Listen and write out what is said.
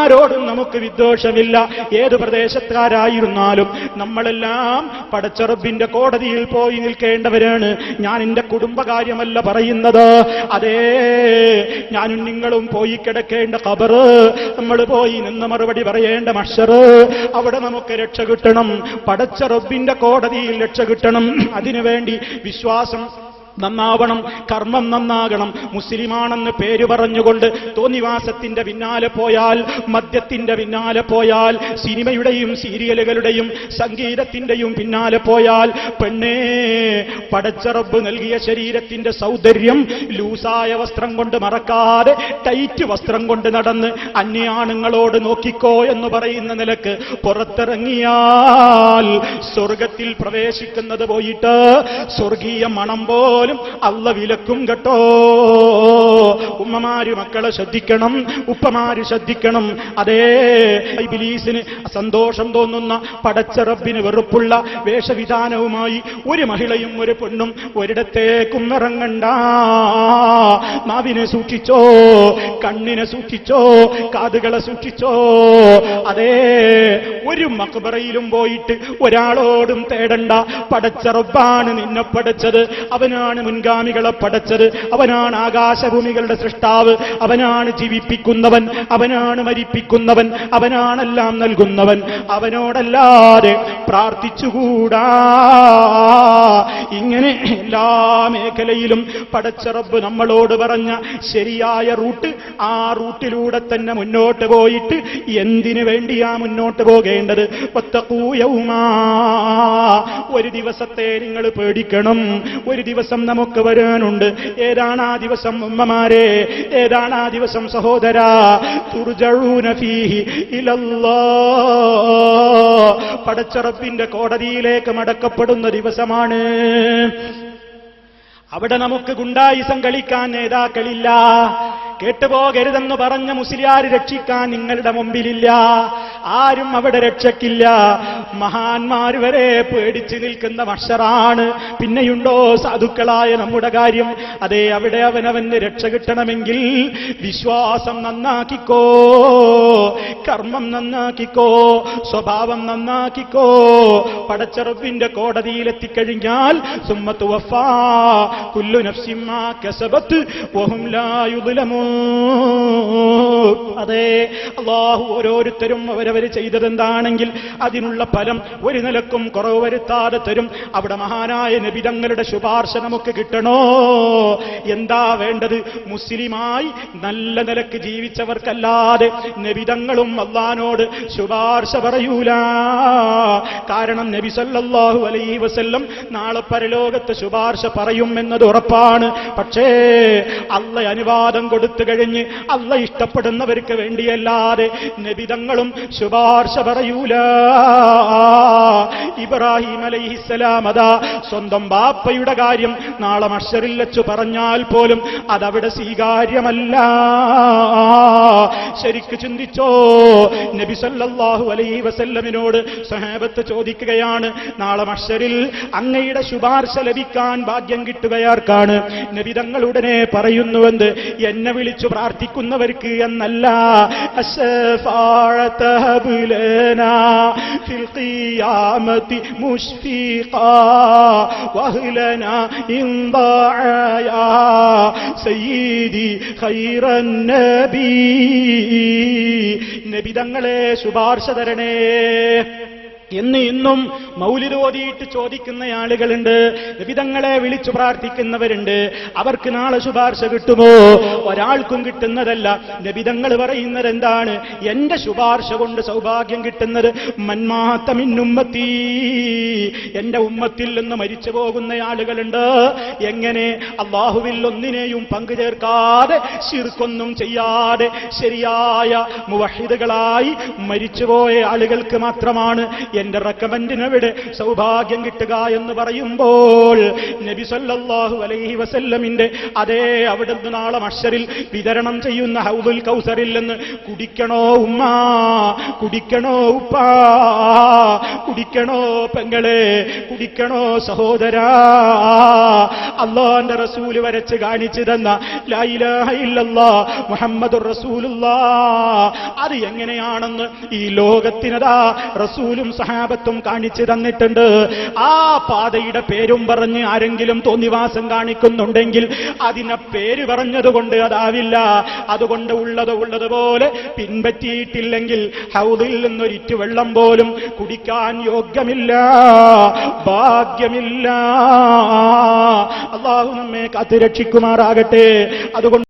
ആരോടും നമുക്ക് വിദ്വേഷമില്ല. ഏത് പ്രദേശക്കാരായിരുന്നാലും നമ്മളെല്ലാം പടച്ച റബ്ബിന്റെ കോടതിയിൽ പോയി നിൽക്കേണ്ടവരാണ്. ഞാൻ എന്റെ കുടുംബകാര്യമല്ല പറയുന്നത്. അതേ, ഞാനും നിങ്ങളും പോയി കിടക്കേണ്ട ഖബർ, നമ്മൾ പോയി നിന്ന് മറുപടി പറയേണ്ട മഹ്ശർ, അവിടെ നമുക്ക് രക്ഷ കിട്ടണം. പടച്ച റബ്ബിന്റെ കോടതിയിൽ രക്ഷ കിട്ടണം. അതിനുവേണ്ടി വിശ്വാസം നന്നാവണം, കർമ്മം നന്നാകണം. മുസ്ലിമാണെന്ന് പേര് പറഞ്ഞുകൊണ്ട് തോന്നിവാസത്തിന്റെ പിന്നാലെ പോയാൽ, മദ്യത്തിന്റെ പിന്നാലെ പോയാൽ, സിനിമയുടെയും സീരിയലുകളുടെയും സംഗീതത്തിന്റെയും പിന്നാലെ പോയാൽ, പെണ്ണേ, പടച്ച റബ്ബ് നൽകിയ ശരീരത്തിന്റെ സൗന്ദര്യം ലൂസായ വസ്ത്രം കൊണ്ട് മറക്കാതെ ടൈറ്റ് വസ്ത്രം കൊണ്ട് നടന്ന് അന്യാണുങ്ങളോട് നോക്കിക്കോ എന്ന് പറയുന്ന നിലക്ക് പുറത്തിറങ്ങിയാൽ സ്വർഗത്തിൽ പ്രവേശിക്കുന്നത് പോയിട്ട് സ്വർഗീയ മണം പോലും അള്ള വിലക്കും കേട്ടോ. ഉമ്മമാര് മക്കളെ ശ്രദ്ധിക്കണം, ഉപ്പമാര് ശ്രദ്ധിക്കണം. അതേ, ഇബ്ലീസിന് സന്തോഷം തോന്നുന്ന, പടച്ച റബ്ബിന് വെറുപ്പുള്ള വേഷവിധാനവുമായി ഒരു മഹിളയും ഒരു പെണ്ണും ഒരിടത്തേക്കും ഇറങ്ങണ്ട. നാവിനെ സൂക്ഷിച്ചോ, കണ്ണിനെ സൂക്ഷിച്ചോ, കാതുകളെ സൂക്ഷിച്ചോ. അതേ, ഒരു മഖ്ബറയിലും പോയിട്ട് ഒരാളോടും തേടണ്ട. പടച്ച റബ്ബാണ് നിന്നെ പടച്ചത്, അവനാണ് മുൻഗാമികളെ പടച്ചത്, അവനാണ് ആകാശഭൂമികളുടെ സൃഷ്ടാവ്, അവനാണ് ജീവിപ്പിക്കുന്നവൻ, അവനാണ് മരിപ്പിക്കുന്നവൻ, അവനാണെല്ലാം നൽകുന്നവൻ. അവനോടല്ലാതെ പ്രാർത്ഥിച്ചുകൂടാ. ഇങ്ങനെ എല്ലാ മേഖലയിലും പടച്ച റബ്ബ് നമ്മളോട് പറഞ്ഞ ശരിയായ റൂട്ട്, ആ റൂട്ടിലൂടെ തന്നെ മുന്നോട്ട് പോയിട്ട് എന്തിനു വേണ്ടിയാ മുന്നോട്ട് പോകേണ്ടത്? ഒരു ദിവസത്തെ നിങ്ങൾ പേടിക്കണം. ഒരു ദിവസം നമുക്ക് വരാനുണ്ട്. ഏതാണ് ആ ദിവസം ഉമ്മമാരെ? ഏതാണ് ആ ദിവസം സഹോദരാ? തുർജഊന ഫീഹി ഇലല്ലാഹ്, പടച്ച റബ്ബിന്റെ കോടതിയിലേക്ക് മടക്കപ്പെടുന്ന ദിവസമാണ്. അവിടെ നമുക്ക് ഗുണ്ടായിസം കളിക്കാൻ നേതാക്കളില്ല. കേട്ടുപോകരുതെന്ന് പറഞ്ഞ മുസ്ലിയാർ രക്ഷിക്കാൻ നിങ്ങളുടെ മുമ്പിലില്ല. ആരും അവിടെ രക്ഷയ്ക്കില്ല. മഹാന്മാർ വരെ പേടിച്ചു നിൽക്കുന്ന മഹ്ശറാണ്. പിന്നെയുണ്ടോ സാധുക്കളായ നമ്മുടെ കാര്യം? അതേ, അവിടെ അവനവന് രക്ഷ കിട്ടണമെങ്കിൽ വിശ്വാസം നന്നാക്കിക്കോ, കർമ്മം നന്നാക്കിക്കോ, സ്വഭാവം നന്നാക്കിക്കോ. പടച്ച റബ്ബിന്റെ കോടതിയിലെത്തിക്കഴിഞ്ഞാൽ സുമ്മത്തു വഫാ കുല്ലു നഫ്സിൻ മാ കസബത് വഹും ലാ യുദ്ലമൂൻ. അതെ, അല്ലാഹു ഓരോരുത്തരും അവരവർ ചെയ്തതെന്താണെങ്കിൽ അതിനുള്ള ഫലം ഒരു നിലക്കും കുറവ് വരുത്താതെ തരും. അവിടെ മഹാനായ നബി തങ്ങളുടെ ശുപാർശ നമുക്ക് കിട്ടണോ? എന്താ വേണ്ടത്? മുസ്ലിമായി നല്ല നിലക്ക് ജീവിച്ചവർക്കല്ലാതെ നബി തങ്ങളും അല്ലാഹുവോട് ശുപാർശ പറയൂല. കാരണം നബി സല്ലല്ലാഹു അലൈഹി വസല്ലം നാളെ പരലോകത്ത് ശുപാർശ പറയും എന്നത് ഉറപ്പാണ്. പക്ഷേ അള്ള അനുവാദം കൊടുത്തു കഴിഞ്ഞ് അള്ള ഇഷ്ടപ്പെടുന്നവർക്ക് വേണ്ടിയല്ലാതെ നബി തങ്ങളും ശുപാർശ പറയൂല. ഇബ്രാഹിം അലൈഹിസ്സലാം അതാ സ്വന്തം ബാപ്പയുടെ കാര്യം നാളെ മഹ്ശറിൽ വെച്ച് പറഞ്ഞാൽ പോലും അതവിടെ സ്വീകാര്യമല്ല. ശരിക്ക് ചിന്തിച്ചോ. നബി സല്ലല്ലാഹു അലൈഹി വസല്ലമിനോട് സ്വഹാബത്ത് ചോദിക്കുകയാണ്, നാളെ മഹ്ശറിൽ അങ്ങയുടെ ശുപാർശ ലഭിക്കാൻ ഭാഗ്യം കിട്ടുകയാർക്കാണ്? നബി തങ്ങൾ ഉടനെ പറയുന്നുവെന്ന്, എന്നെ വിളിച്ചു പ്രാർത്ഥിക്കുന്നവർക്ക് എന്നല്ല. നബി തങ്ങളെ ശുപാർശ തരണേ എന്ന് ഇന്നും മൗലിദ് ഓതിയിട്ട് ചോദിക്കുന്ന ആളുകളുണ്ട്. നബിതങ്ങളെ വിളിച്ചു പ്രാർത്ഥിക്കുന്നവരുണ്ട്. അവർക്ക് നാളെ ശുപാർശ കിട്ടുമോ? ഒരാൾക്കും കിട്ടുന്നതല്ല. നബിതങ്ങൾ പറയുന്നത് എന്താണ്? എന്റെ ശുപാർശ കൊണ്ട് സൗഭാഗ്യം കിട്ടുന്നത് മൻമാത മിൻ ഉമ്മത്തി, എന്റെ ഉമ്മത്തിൽ നിന്ന് മരിച്ചു പോകുന്ന ആളുകളുണ്ട്. എങ്ങനെ? അല്ലാഹുവിൽ ഒന്നിനെയും പങ്കു ചേർക്കാതെ, ശിർക്കൊന്നും ചെയ്യാതെ ശരിയായ മുവഹിദുകളായി മരിച്ചുപോയ ആളുകൾക്ക് മാത്രമാണ് എന്റെ റെക്കമെൻഡിനെവിടെ സൗഭാഗ്യം കിട്ടുക എന്ന് പറയുമ്പോൾ നബി സല്ലല്ലാഹു അലൈഹി വസല്ലമിന്റെ അതേ അവിടുന്ന് നാളെ മഹ്ശറിൽ വിതരണം ചെയ്യുന്ന ഹൗദുൽ കൗസറിൽ നിന്ന് കുടിക്കണോ ഉമ്മ, കുടിക്കണോ ഉപ്പ, കുടിക്കണോ പെങ്ങളെ, കുടിക്കണോ സഹോദരാ, അല്ലാഹുവിന്റെ റസൂൽ വരച്ച് കാണിച്ചു തന്ന ലാ ഇലാഹ ഇല്ലല്ലാഹ് മുഹമ്മദുർ റസൂലുള്ളാഹ് അത് എങ്ങനെയാണെന്ന് ഈ ലോകത്തിനതാ റസൂലും സഹാബത്തും കാണിച്ചു തന്നിട്ടുണ്ട്. ആ പാതയുടെ പേരും പറഞ്ഞ് ആരെങ്കിലും തോന്നിവാസം കാണിക്കുന്നുണ്ടെങ്കിൽ അതിനെ പേര് പറഞ്ഞതുകൊണ്ട് അതാവില്ല. അതുകൊണ്ട് ഉള്ളതുപോലെ പിൻപറ്റിയിട്ടില്ലെങ്കിൽ ഹൗദിൽ നിന്നൊരിറ്റു വെള്ളം പോലും കുടിക്കാൻ യോഗ്യമില്ല, ഭാഗ്യമില്ല. അല്ലാഹു നമ്മെ കാത്തുരക്ഷിക്കുമാറാകട്ടെ. അതുകൊണ്ട്